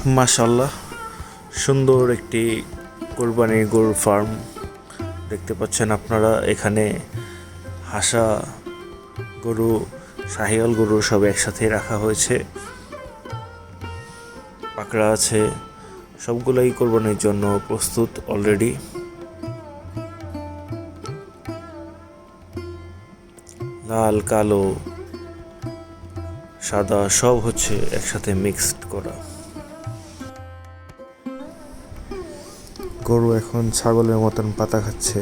মাশাআল্লাহ, সুন্দর একটি কোরবানির গরুর ফার্ম দেখতে পাচ্ছেন আপনারা। এখানে হাসা গরু, শাহিওয়াল গরু সব একসাথে রাখা হয়েছে, পাকড়া আছে, সবগুলোই কোরবানির জন্য প্রস্তুত অলরেডি। লাল, কালো, সাদা সব হচ্ছে একসাথে মিক্সড করা। গরু এখন ছাগলের মতন পাতা খাচ্ছে।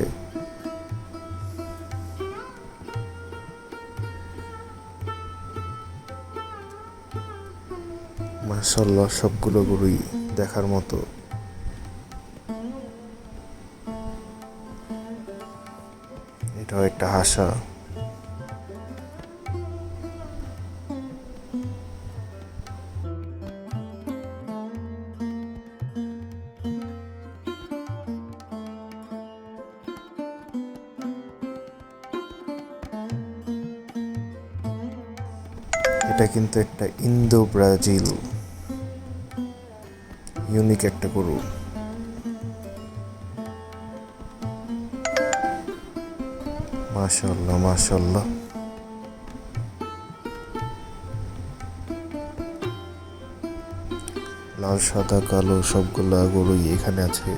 মাশাআল্লাহ, সবগুলো গরুই দেখার মতো। এটাও একটা হাসা। এটা কিন্তু একটা ইন্দো ব্রাজিল ইউনিক একটা গরু। মাশাআল্লাহ মাশাআল্লাহ। লাল, সাদা, কালো সবগুলা গরুই এখানে আছে।